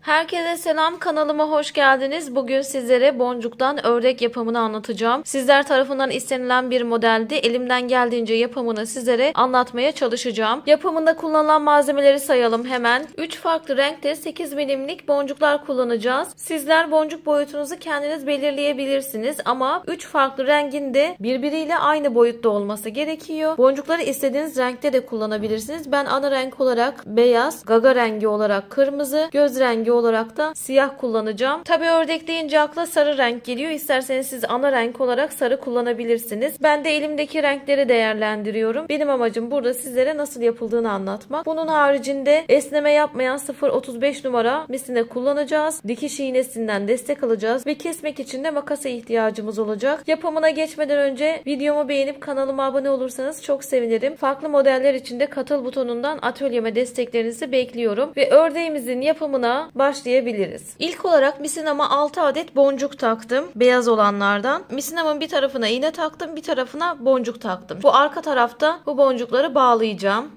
Herkese selam, kanalıma hoş geldiniz. Bugün sizlere boncuktan ördek yapımını anlatacağım. Sizler tarafından istenilen bir modeldi. Elimden geldiğince yapımını sizlere anlatmaya çalışacağım. Yapımında kullanılan malzemeleri sayalım hemen. 3 farklı renkte 8 milimlik boncuklar kullanacağız. Sizler boncuk boyutunuzu kendiniz belirleyebilirsiniz ama 3 farklı rengin de birbiriyle aynı boyutta olması gerekiyor. Boncukları istediğiniz renkte de kullanabilirsiniz. Ben ana renk olarak beyaz, gaga rengi olarak kırmızı, göz rengi olarak da siyah kullanacağım. Tabi ördek deyince akla sarı renk geliyor. İsterseniz siz ana renk olarak sarı kullanabilirsiniz. Ben de elimdeki renkleri değerlendiriyorum. Benim amacım burada sizlere nasıl yapıldığını anlatmak. Bunun haricinde esneme yapmayan 0.35 numara misine kullanacağız. Dikiş iğnesinden destek alacağız ve kesmek için de makasa ihtiyacımız olacak. Yapımına geçmeden önce videomu beğenip kanalıma abone olursanız çok sevinirim. Farklı modeller için de katıl butonundan atölyeme desteklerinizi bekliyorum ve ördeğimizin yapımına başlayabiliriz. İlk olarak misinama 6 adet boncuk taktım. Beyaz olanlardan. Misinamın bir tarafına iğne taktım, bir tarafına boncuk taktım. Bu arka tarafta bu boncukları bağlayacağım.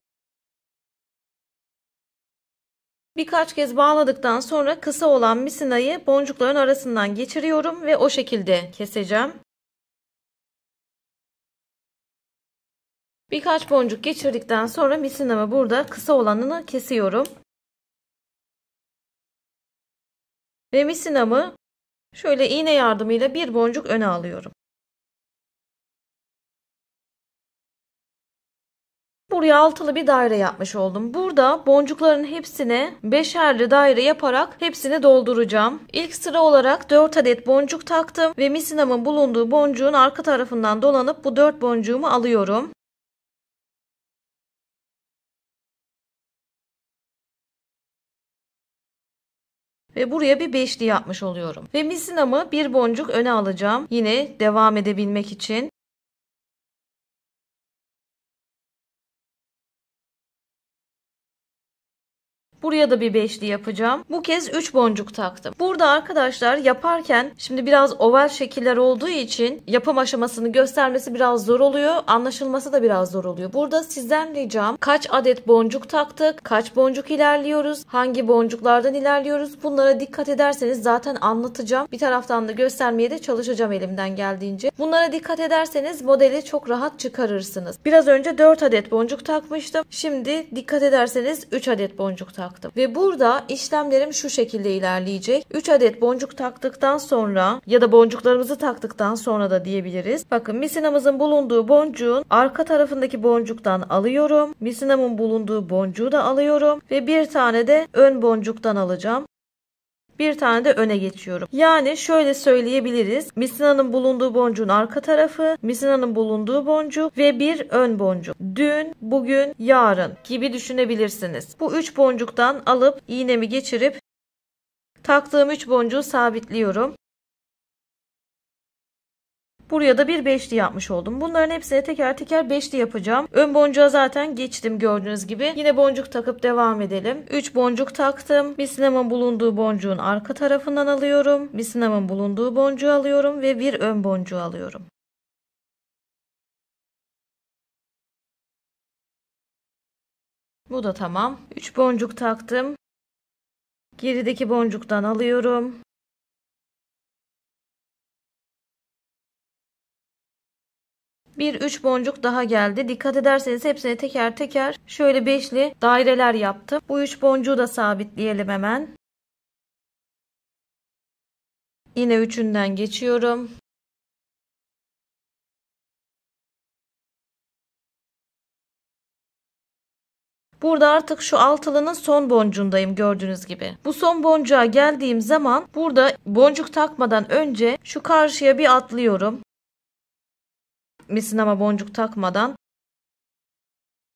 Birkaç kez bağladıktan sonra kısa olan misinayı boncukların arasından geçiriyorum ve o şekilde keseceğim. Birkaç boncuk geçirdikten sonra misinamı burada kısa olanını kesiyorum. Ve misinamı şöyle iğne yardımıyla bir boncuk öne alıyorum. Buraya altılı bir daire yapmış oldum. Burada boncukların hepsine beşerli daire yaparak hepsini dolduracağım. İlk sıra olarak 4 adet boncuk taktım ve misinamın bulunduğu boncuğun arka tarafından dolanıp bu 4 boncuğumu alıyorum. Ve buraya bir beşli yapmış oluyorum. Ve misinamı bir boncuk öne alacağım. Yine devam edebilmek için. Buraya da bir beşli yapacağım. Bu kez 3 boncuk taktım. Burada arkadaşlar yaparken şimdi biraz oval şekiller olduğu için yapım aşamasını göstermesi biraz zor oluyor. Anlaşılması da biraz zor oluyor. Burada sizden ricam kaç adet boncuk taktık, kaç boncuk ilerliyoruz, hangi boncuklardan ilerliyoruz. Bunlara dikkat ederseniz zaten anlatacağım. Bir taraftan da göstermeye de çalışacağım elimden geldiğince. Bunlara dikkat ederseniz modeli çok rahat çıkarırsınız. Biraz önce 4 adet boncuk takmıştım. Şimdi dikkat ederseniz 3 adet boncuk taktım. Ve burada işlemlerim şu şekilde ilerleyecek. 3 adet boncuk taktıktan sonra ya da boncuklarımızı taktıktan sonra da diyebiliriz. Bakın misinamızın bulunduğu boncuğun arka tarafındaki boncuktan alıyorum. Misinamın bulunduğu boncuğu da alıyorum. Ve bir tane de ön boncuktan alacağım. Bir tane de öne geçiyorum. Yani şöyle söyleyebiliriz. Misinanın bulunduğu boncuğun arka tarafı, misinanın bulunduğu boncuk ve bir ön boncuk. Dün, bugün, yarın gibi düşünebilirsiniz. Bu 3 boncuktan alıp iğnemi geçirip taktığım 3 boncuğu sabitliyorum. Buraya da bir beşli yapmış oldum. Bunların hepsine teker teker beşli yapacağım. Ön boncuğa zaten geçtim gördüğünüz gibi. Yine boncuk takıp devam edelim. 3 boncuk taktım. Misinamın bulunduğu boncuğun arka tarafından alıyorum. Misinamın bulunduğu boncuğu alıyorum ve bir ön boncuğu alıyorum. Bu da tamam. 3 boncuk taktım. Gerideki boncuktan alıyorum. Bir 3 boncuk daha geldi. Dikkat ederseniz hepsine teker teker şöyle beşli daireler yaptım. Bu 3 boncuğu da sabitleyelim hemen. Yine üçünden geçiyorum. Burada artık şu altılının son boncuğundayım gördüğünüz gibi. Bu son boncuğa geldiğim zaman burada boncuk takmadan önce şu karşıya bir atlıyorum. Misinama boncuk takmadan.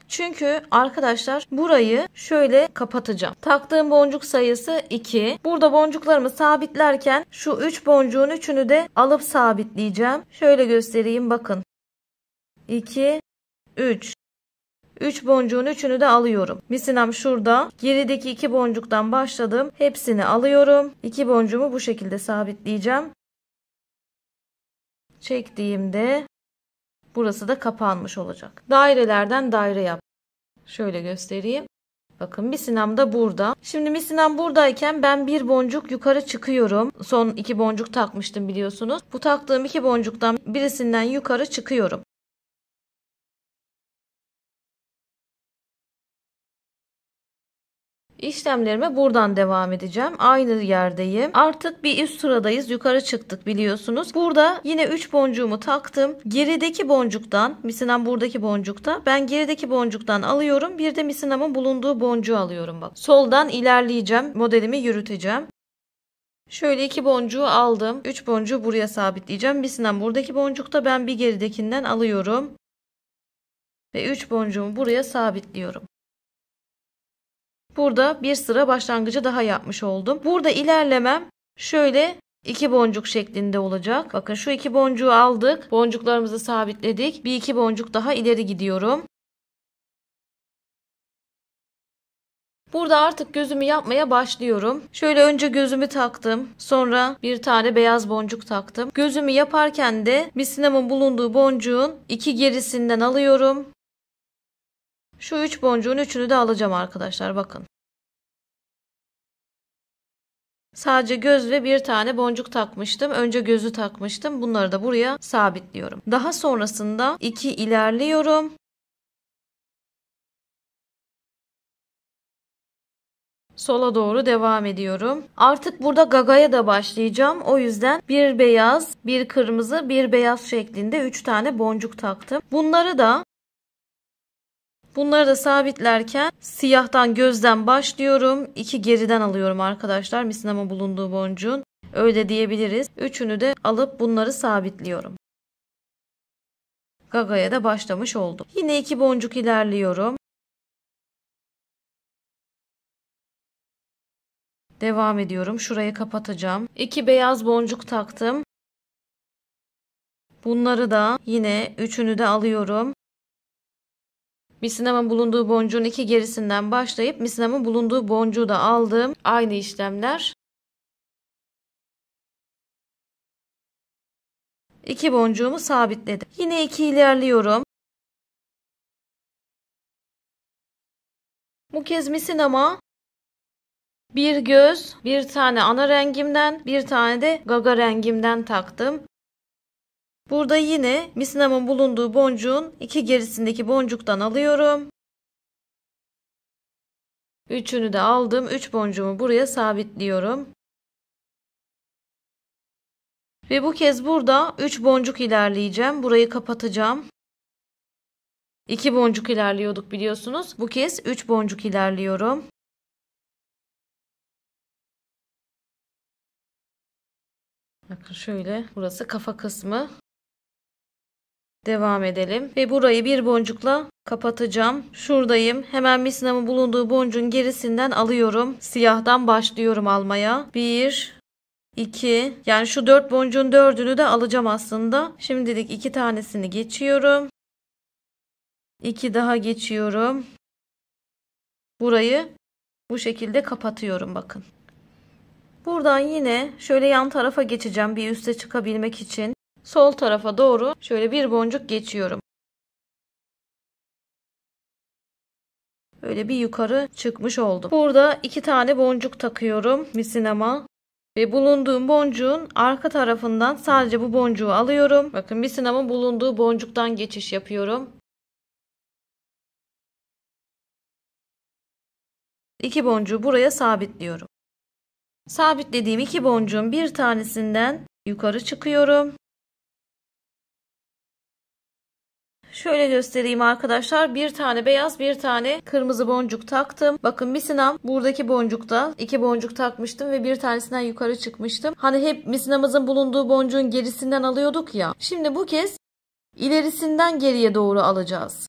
Çünkü arkadaşlar burayı şöyle kapatacağım. Taktığım boncuk sayısı 2. Burada boncuklarımı sabitlerken şu 3 boncuğun üçünü de alıp sabitleyeceğim. Şöyle göstereyim bakın. 2, 3. 3 boncuğun üçünü de alıyorum. Misinam şurada. Gerideki 2 boncuktan başladım. Hepsini alıyorum. 2 boncuğumu bu şekilde sabitleyeceğim. Çektiğimde burası da kapanmış olacak. Dairelerden daire yap. Şöyle göstereyim. Bakın misinam da burada. Şimdi misinam buradayken ben bir boncuk yukarı çıkıyorum. Son 2 boncuk takmıştım biliyorsunuz. Bu taktığım 2 boncuktan birisinden yukarı çıkıyorum. İşlemlerime buradan devam edeceğim. Aynı yerdeyim. Artık bir üst sıradayız. Yukarı çıktık biliyorsunuz. Burada yine 3 boncuğumu taktım. Gerideki boncuktan, misinam buradaki boncukta. Ben gerideki boncuktan alıyorum. Bir de misinamın bulunduğu boncuğu alıyorum bak. Soldan ilerleyeceğim. Modelimi yürüteceğim. Şöyle 2 boncuğu aldım. 3 boncuğu buraya sabitleyeceğim. Misinam buradaki boncukta, ben bir geridekinden alıyorum. Ve 3 boncuğumu buraya sabitliyorum. Burada bir sıra başlangıcı daha yapmış oldum. Burada ilerlemem şöyle 2 boncuk şeklinde olacak. Bakın şu 2 boncuğu aldık. Boncuklarımızı sabitledik. Bir 2 boncuk daha ileri gidiyorum. Burada artık gözümü yapmaya başlıyorum. Şöyle önce gözümü taktım. Sonra bir tane beyaz boncuk taktım. Gözümü yaparken de misinamın bulunduğu boncuğun 2 gerisinden alıyorum. Şu 3 boncuğun 3'ünü de alacağım arkadaşlar, bakın. Sadece göz ve bir tane boncuk takmıştım. Önce gözü takmıştım. Bunları da buraya sabitliyorum. Daha sonrasında 2 ilerliyorum. Sola doğru devam ediyorum. Artık burada gagaya da başlayacağım. O yüzden bir beyaz, bir kırmızı, bir beyaz şeklinde 3 tane boncuk taktım. Bunları da sabitlerken siyahtan, gözden başlıyorum. 2 geriden alıyorum arkadaşlar. Misinamın bulunduğu boncuğun. Öyle diyebiliriz. 3'ünü de alıp bunları sabitliyorum. Gagaya da başlamış oldum. Yine 2 boncuk ilerliyorum. Devam ediyorum. Şurayı kapatacağım. 2 beyaz boncuk taktım. Bunları da yine 3'ünü de alıyorum. Misinamın bulunduğu boncuğun 2 gerisinden başlayıp misinamın bulunduğu boncuğu da aldım. Aynı işlemler. 2 boncuğumu sabitledim. Yine 2 ilerliyorum. Bu kez misinama bir göz, bir tane ana rengimden, bir tane de gaga rengimden taktım. Burada yine misinamın bulunduğu boncuğun 2 gerisindeki boncuktan alıyorum. 3'ünü de aldım. 3 boncuğumu buraya sabitliyorum. Ve bu kez burada 3 boncuk ilerleyeceğim. Burayı kapatacağım. 2 boncuk ilerliyorduk biliyorsunuz. Bu kez 3 boncuk ilerliyorum. Bakın şöyle, burası kafa kısmı. Devam edelim. Ve burayı bir boncukla kapatacağım. Şuradayım. Hemen misinamın bulunduğu boncuğun gerisinden alıyorum. Siyahtan başlıyorum almaya. 1, 2, yani şu 4 boncuğun 4'ünü de alacağım aslında. Şimdilik 2 tanesini geçiyorum. 2 daha geçiyorum. Burayı bu şekilde kapatıyorum bakın. Buradan yine şöyle yan tarafa geçeceğim bir üste çıkabilmek için. Sol tarafa doğru şöyle bir boncuk geçiyorum. Böyle bir yukarı çıkmış oldum. Burada 2 tane boncuk takıyorum misinama. Ve bulunduğum boncuğun arka tarafından sadece bu boncuğu alıyorum. Bakın misinamın bulunduğu boncuktan geçiş yapıyorum. 2 boncuğu buraya sabitliyorum. Sabitlediğim 2 boncuğun bir tanesinden yukarı çıkıyorum. Şöyle göstereyim arkadaşlar. Bir tane beyaz, bir tane kırmızı boncuk taktım. Bakın misinam buradaki boncukta 2 boncuk takmıştım ve bir tanesinden yukarı çıkmıştım. Hani hep misinamızın bulunduğu boncuğun gerisinden alıyorduk ya. Şimdi bu kez ilerisinden geriye doğru alacağız.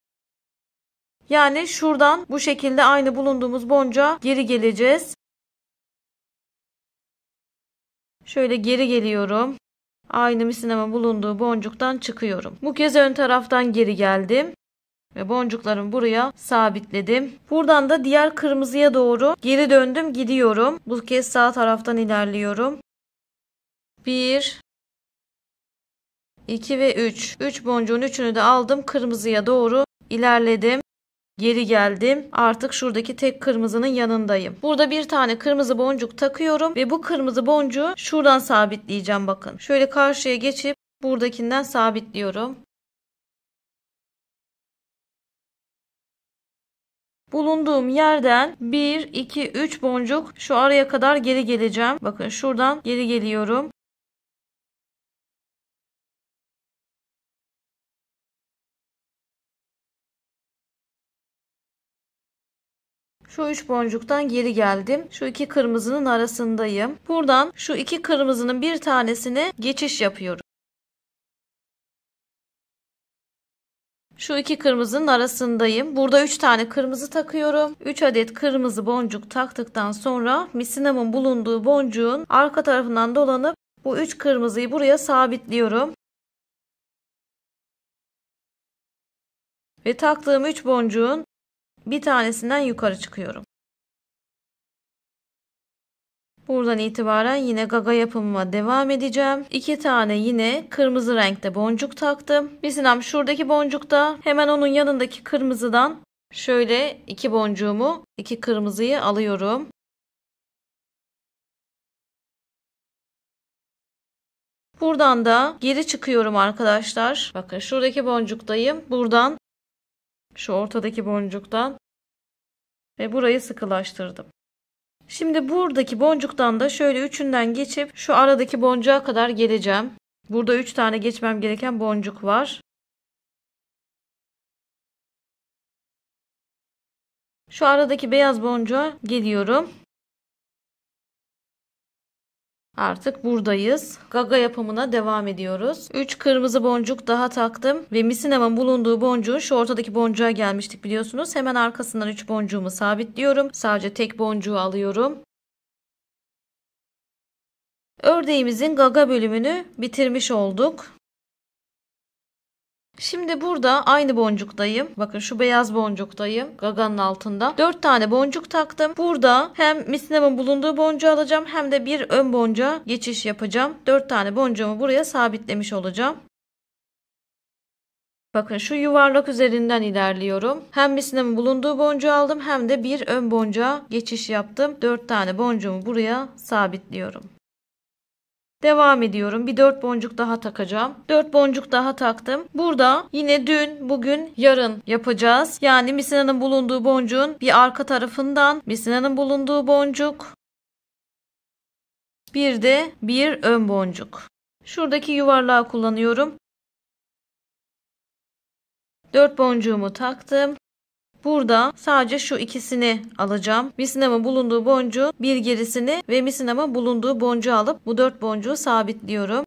Yani şuradan bu şekilde aynı bulunduğumuz boncuğa geri geleceğiz. Şöyle geri geliyorum. Aynı misinamın bulunduğu boncuktan çıkıyorum. Bu kez ön taraftan geri geldim. Ve boncuklarımı buraya sabitledim. Buradan da diğer kırmızıya doğru geri döndüm, gidiyorum. Bu kez sağ taraftan ilerliyorum. 1, 2 ve 3. 3 boncuğun 3'ünü de aldım. Kırmızıya doğru ilerledim. Geri geldim. Artık şuradaki tek kırmızının yanındayım. Burada bir tane kırmızı boncuk takıyorum ve bu kırmızı boncuğu şuradan sabitleyeceğim bakın. Şöyle karşıya geçip buradakinden sabitliyorum. Bulunduğum yerden 1, 2, 3 boncuk şu araya kadar geri geleceğim. Bakın şuradan geri geliyorum. Şu 3 boncuktan geri geldim. Şu iki kırmızının arasındayım. Buradan şu iki kırmızının bir tanesine geçiş yapıyorum. Şu iki kırmızının arasındayım. Burada 3 tane kırmızı takıyorum. 3 adet kırmızı boncuk taktıktan sonra misinamın bulunduğu boncuğun arka tarafından dolanıp bu 3 kırmızıyı buraya sabitliyorum. Ve taktığım 3 boncuğun bir tanesinden yukarı çıkıyorum. Buradan itibaren yine gaga yapımıma devam edeceğim. 2 tane yine kırmızı renkte boncuk taktım. Misinam şuradaki boncukta, hemen onun yanındaki kırmızıdan şöyle 2 boncuğumu, 2 kırmızıyı alıyorum. Buradan da geri çıkıyorum arkadaşlar. Bakın şuradaki boncuktayım. Buradan şu ortadaki boncuktan ve burayı sıkılaştırdım. Şimdi buradaki boncuktan da şöyle üçünden geçip şu aradaki boncuğa kadar geleceğim. Burada 3 tane geçmem gereken boncuk var. Şu aradaki beyaz boncuğa geliyorum. Artık buradayız. Gaga yapımına devam ediyoruz. 3 kırmızı boncuk daha taktım ve misinamın bulunduğu boncuğun şu ortadaki boncuğa gelmiştik biliyorsunuz. Hemen arkasından 3 boncuğumu sabitliyorum. Sadece tek boncuğu alıyorum. Ördeğimizin gaga bölümünü bitirmiş olduk. Şimdi burada aynı boncuktayım. Bakın şu beyaz boncuktayım. Gaganın altında. 4 tane boncuk taktım. Burada hem misinamın bulunduğu boncuğu alacağım hem de bir ön boncuğa geçiş yapacağım. 4 tane boncuğumu buraya sabitlemiş olacağım. Bakın şu yuvarlak üzerinden ilerliyorum. Hem misinamın bulunduğu boncuğu aldım hem de bir ön boncuğa geçiş yaptım. 4 tane boncuğumu buraya sabitliyorum. Devam ediyorum. Bir 4 boncuk daha takacağım. 4 boncuk daha taktım. Burada yine dün, bugün, yarın yapacağız. Yani misinanın bulunduğu boncuğun bir arka tarafından misinanın bulunduğu boncuk. Bir de bir ön boncuk. Şuradaki yuvarlağı kullanıyorum. 4 boncuğumu taktım. Burada sadece şu ikisini alacağım. Misinamın bulunduğu boncuğu bir gerisini ve misinamın bulunduğu boncuğu alıp bu 4 boncuğu sabitliyorum.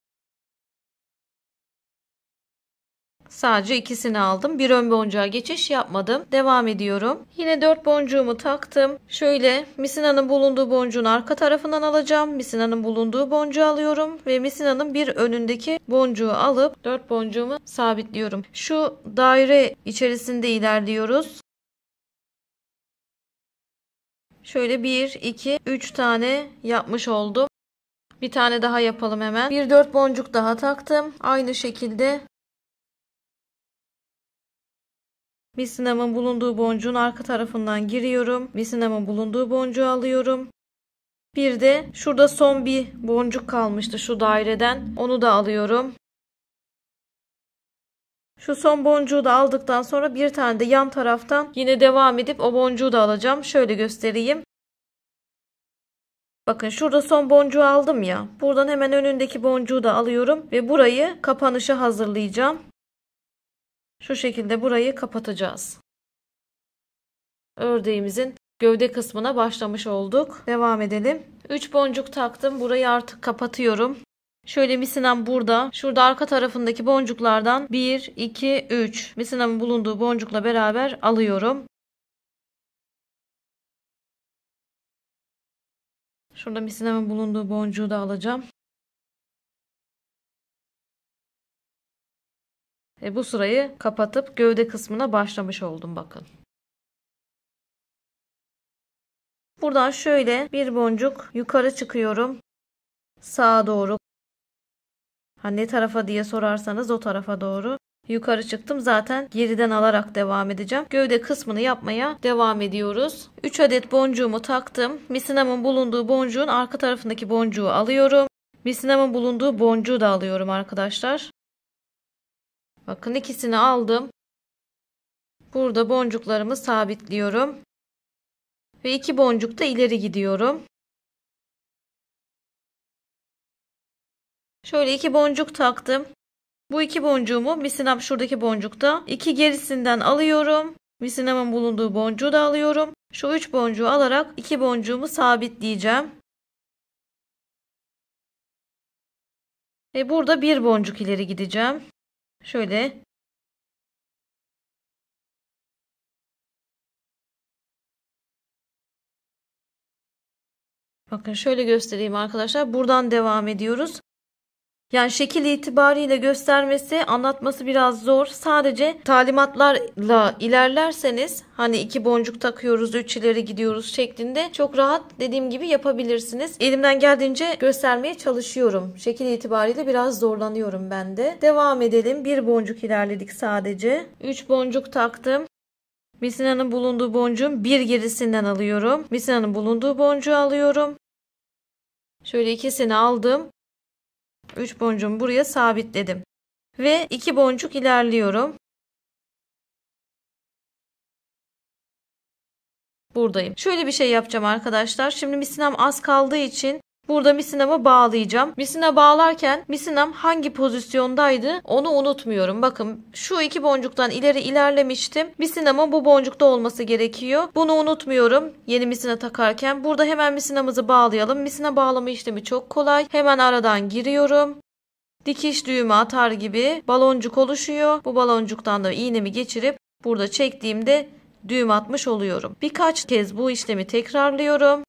Sadece ikisini aldım. Bir ön boncuğa geçiş yapmadım. Devam ediyorum. Yine 4 boncuğumu taktım. Şöyle misinanın bulunduğu boncuğun arka tarafından alacağım. Misinanın bulunduğu boncuğu alıyorum ve misinanın bir önündeki boncuğu alıp 4 boncuğumu sabitliyorum. Şu daire içerisinde ilerliyoruz. Şöyle 1, 2, 3 tane yapmış oldum. Bir tane daha yapalım hemen. Bir 4 boncuk daha taktım. Aynı şekilde misinamın bulunduğu boncuğun arka tarafından giriyorum. Misinamın bulunduğu boncuğu alıyorum. Bir de şurada son bir boncuk kalmıştı şu daireden. Onu da alıyorum. Şu son boncuğu da aldıktan sonra bir tane de yan taraftan yine devam edip o boncuğu da alacağım. Şöyle göstereyim. Bakın şurada son boncuğu aldım ya. Buradan hemen önündeki boncuğu da alıyorum ve burayı kapanışa hazırlayacağım. Şu şekilde burayı kapatacağız. Ördeğimizin gövde kısmına başlamış olduk. Devam edelim. 3 boncuk taktım. Burayı artık kapatıyorum. Şöyle misinam burada. Şurada arka tarafındaki boncuklardan 1, 2, 3. Misinamın bulunduğu boncukla beraber alıyorum. Şurada misinamın bulunduğu boncuğu da alacağım. Bu sırayı kapatıp gövde kısmına başlamış oldum bakın. Buradan şöyle bir boncuk yukarı çıkıyorum. Sağa doğru. Ne tarafa diye sorarsanız o tarafa doğru. yukarı çıktım. Zaten geriden alarak devam edeceğim. Gövde kısmını yapmaya devam ediyoruz. 3 adet boncuğumu taktım. Misinamın bulunduğu boncuğun arka tarafındaki boncuğu alıyorum. Misinamın bulunduğu boncuğu da alıyorum arkadaşlar. Bakın ikisini aldım. Burada boncuklarımı sabitliyorum. Ve 2 boncuk da ileri gidiyorum. Şöyle 2 boncuk taktım. Bu 2 boncuğumu misinam şuradaki boncukta 2 gerisinden alıyorum. Misinamın bulunduğu boncuğu da alıyorum. Şu 3 boncuğu alarak 2 boncuğumu sabitleyeceğim. Ve burada 1 boncuk ileri gideceğim. Şöyle. Bakın şöyle göstereyim arkadaşlar. Buradan devam ediyoruz. Yani şekil itibariyle göstermesi, anlatması biraz zor. Sadece talimatlarla ilerlerseniz hani 2 boncuk takıyoruz, 3 ileri gidiyoruz şeklinde çok rahat dediğim gibi yapabilirsiniz. Elimden geldiğince göstermeye çalışıyorum. Şekil itibariyle biraz zorlanıyorum ben de. Devam edelim. 1 boncuk ilerledik sadece. 3 boncuk taktım. Misinanın bulunduğu boncuğun bir gerisinden alıyorum. Misinanın bulunduğu boncuğu alıyorum. Şöyle ikisini aldım. 3 boncuğumu buraya sabitledim. Ve 2 boncuk ilerliyorum. Buradayım. Şöyle bir şey yapacağım arkadaşlar. Şimdi misinam az kaldığı için burada misinamı bağlayacağım. Misina bağlarken misinam hangi pozisyondaydı onu unutmuyorum. Bakın şu 2 boncuktan ileri ilerlemiştim. Misinamın bu boncukta olması gerekiyor. Bunu unutmuyorum yeni misina takarken. Burada hemen misinamızı bağlayalım. Misina bağlama işlemi çok kolay. Hemen aradan giriyorum. Dikiş düğümü atar gibi baloncuk oluşuyor. Bu baloncuktan da iğnemi geçirip burada çektiğimde düğüm atmış oluyorum. Birkaç kez bu işlemi tekrarlıyorum.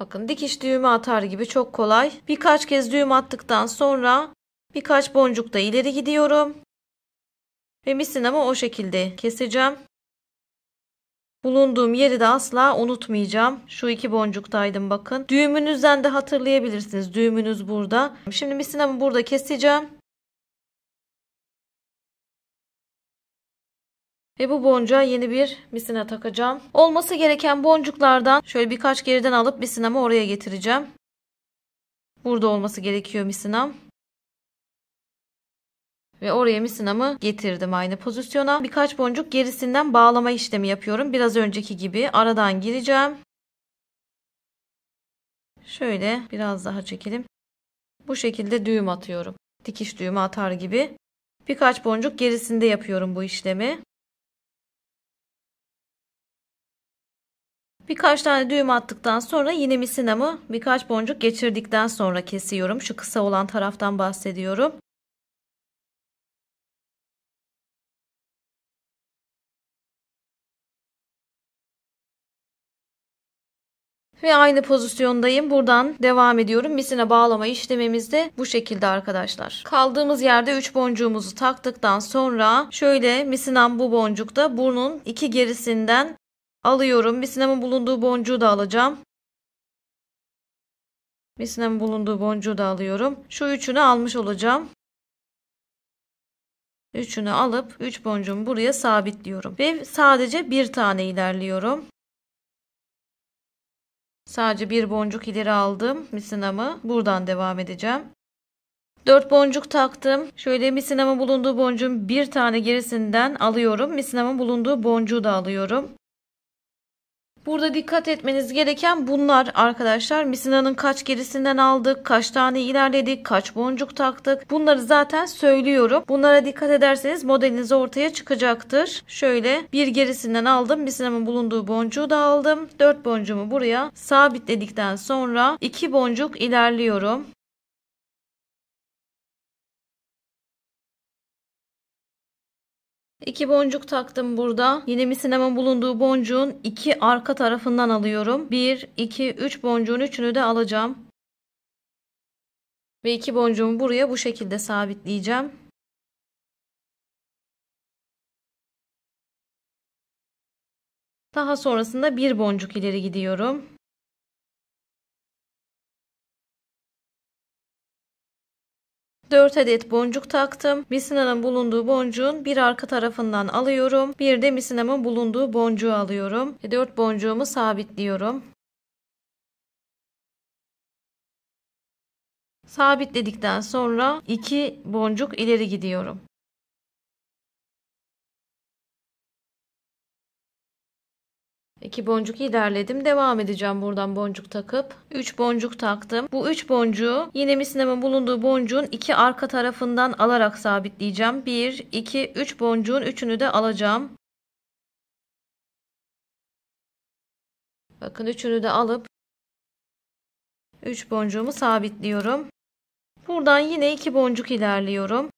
Bakın dikiş düğümü atar gibi çok kolay. Birkaç kez düğüm attıktan sonra birkaç boncuk da ileri gidiyorum. Ve misinamı o şekilde keseceğim. Bulunduğum yeri de asla unutmayacağım. Şu 2 boncuktaydım bakın. Düğümünüzden de hatırlayabilirsiniz. Düğümünüz burada. Şimdi misinamı burada keseceğim. Ve bu boncuğa yeni bir misina takacağım. Olması gereken boncuklardan şöyle birkaç geriden alıp misinamı oraya getireceğim. Burada olması gerekiyor misinam. Ve oraya misinamı getirdim aynı pozisyona. Birkaç boncuk gerisinden bağlama işlemi yapıyorum. Biraz önceki gibi aradan gireceğim. Şöyle biraz daha çekelim. Bu şekilde düğüm atıyorum. Dikiş düğümü atar gibi. Birkaç boncuk gerisinde yapıyorum bu işlemi. Birkaç tane düğüm attıktan sonra yine misinamı birkaç boncuk geçirdikten sonra kesiyorum. Şu kısa olan taraftan bahsediyorum. Ve aynı pozisyondayım. Buradan devam ediyorum. Misina bağlama işlemimiz de bu şekilde arkadaşlar. Kaldığımız yerde 3 boncuğumuzu taktıktan sonra şöyle misinam bu boncukta burnun 2 gerisinden alıyorum. Misinamın bulunduğu boncuğu da alacağım. Misinamın bulunduğu boncuğu da alıyorum. Şu üçünü almış olacağım. Üçünü alıp 3 boncuğumu buraya sabitliyorum. Ve sadece bir tane ilerliyorum. Sadece bir boncuk ileri aldım misinamı. Buradan devam edeceğim. 4 boncuk taktım. Şöyle misinamın bulunduğu boncuğun bir tane gerisinden alıyorum. Misinamın bulunduğu boncuğu da alıyorum. Burada dikkat etmeniz gereken bunlar arkadaşlar. Misinanın kaç gerisinden aldık, kaç tane ilerledik, kaç boncuk taktık. Bunları zaten söylüyorum. Bunlara dikkat ederseniz modeliniz ortaya çıkacaktır. Şöyle bir gerisinden aldım. Misinamın bulunduğu boncuğu da aldım. 4 boncuğumu buraya sabitledikten sonra 2 boncuk ilerliyorum. 2 boncuk taktım burada. Yine misinamın bulunduğu boncuğun 2 arka tarafından alıyorum. 1, 2, 3 boncuğun üçünü de alacağım. Ve 2 boncuğumu buraya bu şekilde sabitleyeceğim. Daha sonrasında bir boncuk ileri gidiyorum. 4 adet boncuk taktım. Misinanın bulunduğu boncuğun bir arka tarafından alıyorum. Bir de misinamın bulunduğu boncuğu alıyorum. 4 boncuğumu sabitliyorum. Sabitledikten sonra 2 boncuk ileri gidiyorum. 2 boncuk ilerledim. Devam edeceğim buradan boncuk takıp. 3 boncuk taktım. Bu 3 boncuğu yine misinamın bulunduğu boncuğun 2 arka tarafından alarak sabitleyeceğim. 1, 2, 3 boncuğun 3'ünü de alacağım. Bakın 3'ünü de alıp 3 boncuğumu sabitliyorum. Buradan yine 2 boncuk ilerliyorum.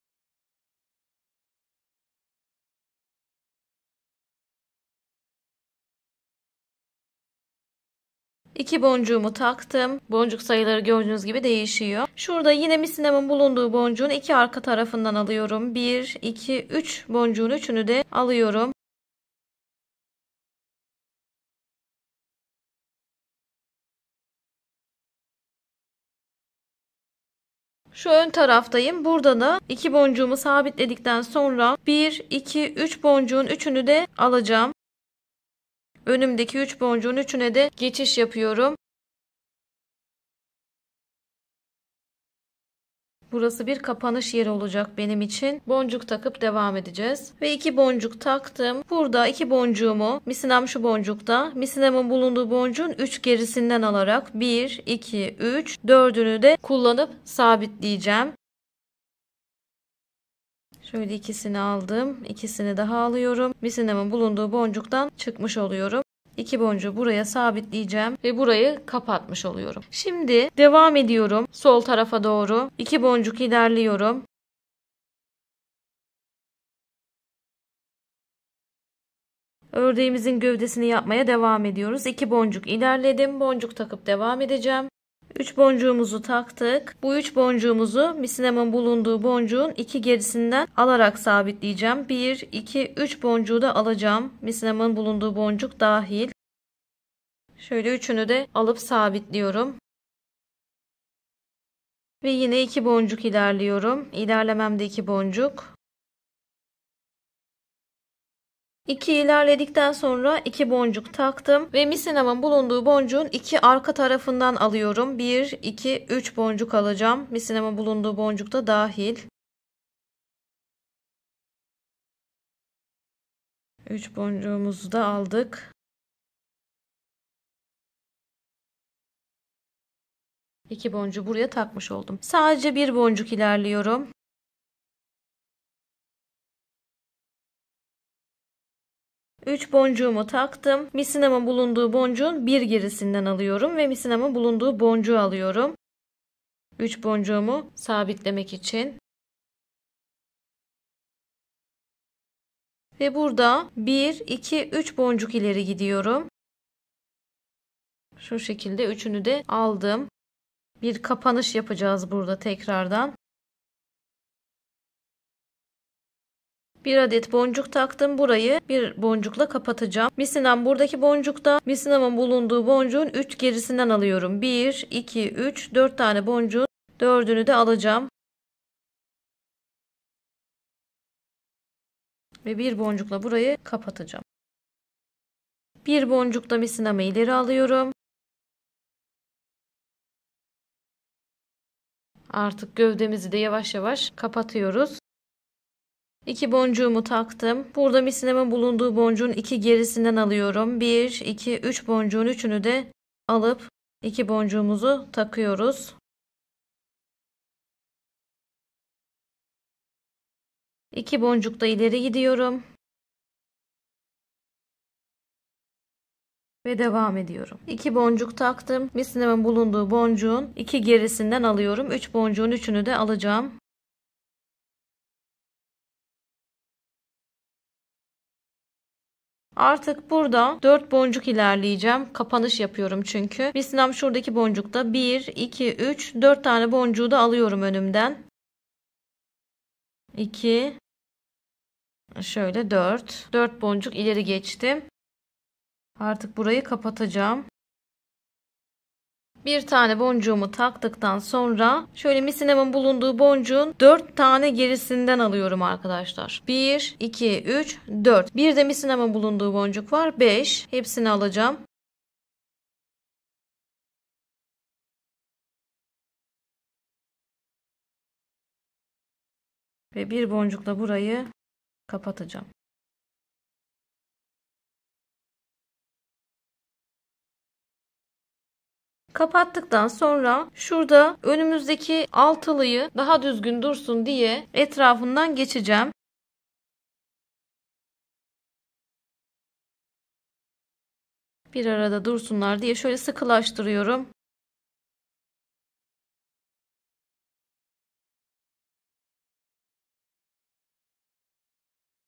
2 boncuğumu taktım. Boncuk sayıları gördüğünüz gibi değişiyor. Şurada yine misinamın bulunduğu boncuğun 2 arka tarafından alıyorum. 1, 2, 3 boncuğun 3'ünü de alıyorum. Şu ön taraftayım. Burada da 2 boncuğumu sabitledikten sonra 1, 2, 3 boncuğun 3'ünü de alacağım. Önümdeki 3 boncuğun 3'üne de geçiş yapıyorum. Burası bir kapanış yeri olacak benim için. Boncuk takıp devam edeceğiz. Ve 2 boncuk taktım. Burada 2 boncuğumu, misinam şu boncukta, misinamın bulunduğu boncuğun 3 gerisinden alarak 1, 2, 3, 4'ünü de kullanıp sabitleyeceğim. Şöyle ikisini aldım. İkisini daha alıyorum. Misinamın bulunduğu boncuktan çıkmış oluyorum. 2 boncuğu buraya sabitleyeceğim ve burayı kapatmış oluyorum. Şimdi devam ediyorum. Sol tarafa doğru 2 boncuk ilerliyorum. Ördeğimizin gövdesini yapmaya devam ediyoruz. 2 boncuk ilerledim. Boncuk takıp devam edeceğim. 3 boncuğumuzu taktık. Bu 3 boncuğumuzu misinamın bulunduğu boncuğun 2 gerisinden alarak sabitleyeceğim. 1, 2, 3 boncuğu da alacağım. Misinamın bulunduğu boncuk dahil. Şöyle üçünü de alıp sabitliyorum. Ve yine 2 boncuk ilerliyorum. İlerlememde 2 boncuk. 2 ilerledikten sonra 2 boncuk taktım ve misinamın bulunduğu boncuğun 2 arka tarafından alıyorum. 1, 2, 3 boncuk alacağım. Misinamın bulunduğu boncuk da dahil. 3 boncuğumuzu da aldık. 2 boncuğu buraya takmış oldum. Sadece 1 boncuk ilerliyorum. 3 boncuğumu taktım. Misinamın bulunduğu boncuğun bir gerisinden alıyorum ve misinamın bulunduğu boncuğu alıyorum. 3 boncuğumu sabitlemek için. Ve burada 1, 2, 3 boncuk ileri gidiyorum. Şu şekilde üçünü de aldım. Bir kapanış yapacağız burada tekrardan. Bir adet boncuk taktım. Burayı bir boncukla kapatacağım. Misinam buradaki boncukta. Misinamın bulunduğu boncuğun 3 gerisinden alıyorum. 1, 2, 3, 4 tane boncuğun 4'ünü de alacağım. Ve bir boncukla burayı kapatacağım. Bir boncukla misinamı ileri alıyorum. Artık gövdemizi de yavaş yavaş kapatıyoruz. 2 boncuğumu taktım. Burada misinamın bulunduğu boncuğun 2 gerisinden alıyorum. 1, 2, 3 boncuğun 3'ünü de alıp 2 boncuğumuzu takıyoruz. 2 boncukla ileri gidiyorum. Ve devam ediyorum. 2 boncuk taktım. Misinamın bulunduğu boncuğun 2 gerisinden alıyorum. 3 boncuğun 3'ünü de alacağım. Artık burada 4 boncuk ilerleyeceğim. Kapanış yapıyorum çünkü. Misinam şuradaki boncukta 1, 2, 3, 4 tane boncuğu da alıyorum önümden. 2, şöyle 4. 4 boncuk ileri geçtim. Artık burayı kapatacağım. Bir tane boncuğumu taktıktan sonra şöyle misinamın bulunduğu boncuğun 4 tane gerisinden alıyorum arkadaşlar. 1, 2, 3, 4. Bir de misinamın bulunduğu boncuk var. 5. Hepsini alacağım. Ve bir boncukla burayı kapatacağım. Kapattıktan sonra şurada önümüzdeki altılıyı daha düzgün dursun diye etrafından geçeceğim. Bir arada dursunlar diye şöyle sıkılaştırıyorum.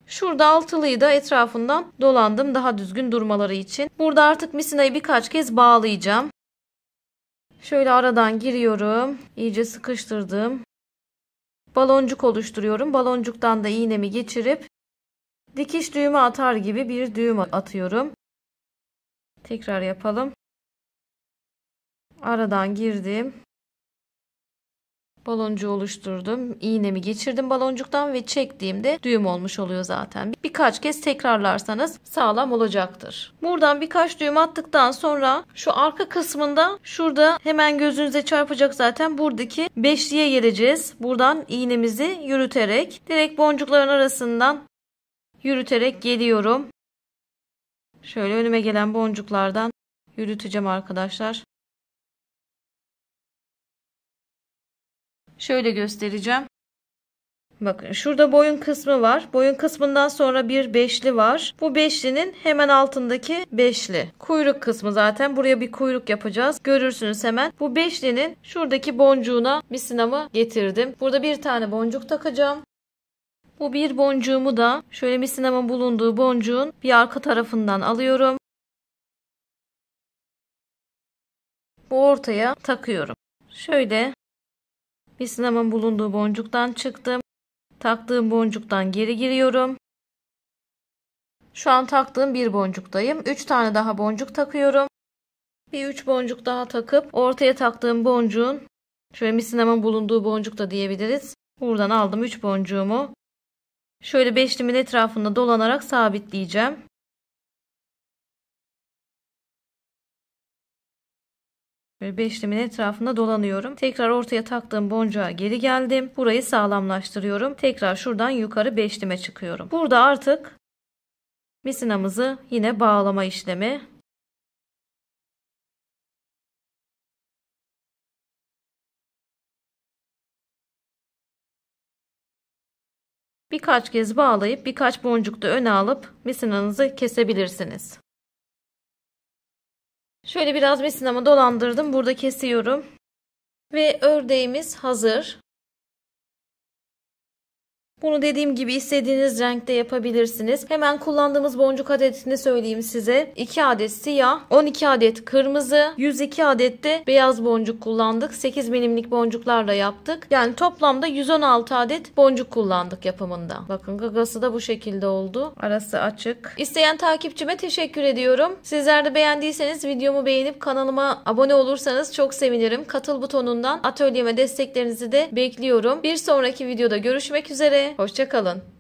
Şurada altılıyı da etrafından dolandım daha düzgün durmaları için. Burada artık misinayı birkaç kez bağlayacağım. Şöyle aradan giriyorum. İyice sıkıştırdım. Baloncuk oluşturuyorum. Baloncuktan da iğnemi geçirip dikiş düğümü atar gibi bir düğüm atıyorum. Tekrar yapalım. Aradan girdim. Baloncuğu oluşturdum. İğnemi geçirdim baloncuktan ve çektiğimde düğüm olmuş oluyor zaten. Birkaç kez tekrarlarsanız sağlam olacaktır. Buradan birkaç düğüm attıktan sonra şu arka kısmında şurada hemen gözünüze çarpacak zaten buradaki beşliğe geleceğiz. Buradan iğnemizi yürüterek direkt boncukların arasından yürüterek geliyorum. Şöyle önüme gelen boncuklardan yürüteceğim arkadaşlar. Şöyle göstereceğim. Bakın şurada boyun kısmı var. Boyun kısmından sonra bir beşli var. Bu beşlinin hemen altındaki beşli. Kuyruk kısmı zaten. Buraya bir kuyruk yapacağız. Görürsünüz hemen. Bu beşlinin şuradaki boncuğuna misinamı getirdim. Burada bir tane boncuk takacağım. Bu bir boncuğumu da şöyle misinamın bulunduğu boncuğun bir arka tarafından alıyorum. Bu ortaya takıyorum. Şöyle misinamın bulunduğu boncuktan çıktım. Taktığım boncuktan geri giriyorum. Şu an taktığım bir boncuktayım. 3 tane daha boncuk takıyorum. Bir 3 boncuk daha takıp ortaya taktığım boncuğun şöyle misinamın bulunduğu boncuk da diyebiliriz. Buradan aldım 3 boncuğumu. Şöyle beşlimin etrafında dolanarak sabitleyeceğim. Böyle beşlimin etrafında dolanıyorum. Tekrar ortaya taktığım boncuğa geri geldim. Burayı sağlamlaştırıyorum. Tekrar şuradan yukarı beşlime çıkıyorum. Burada artık misinamızı yine bağlama işlemi. Birkaç kez bağlayıp birkaç boncuk da öne alıp misinanızı kesebilirsiniz. Şöyle biraz misinamı dolandırdım. Burada kesiyorum. Ve ördeğimiz hazır. Bunu dediğim gibi istediğiniz renkte yapabilirsiniz. Hemen kullandığımız boncuk adetini söyleyeyim size. 2 adet siyah, 12 adet kırmızı, 102 adet de beyaz boncuk kullandık. 8 milimlik boncuklarla yaptık. Yani toplamda 116 adet boncuk kullandık yapımında. Bakın gagası da bu şekilde oldu. Arası açık. İsteyen takipçime teşekkür ediyorum. Sizler de beğendiyseniz videomu beğenip kanalıma abone olursanız çok sevinirim. Katıl butonundan atölyeme desteklerinizi de bekliyorum. Bir sonraki videoda görüşmek üzere. Hoşça kalın.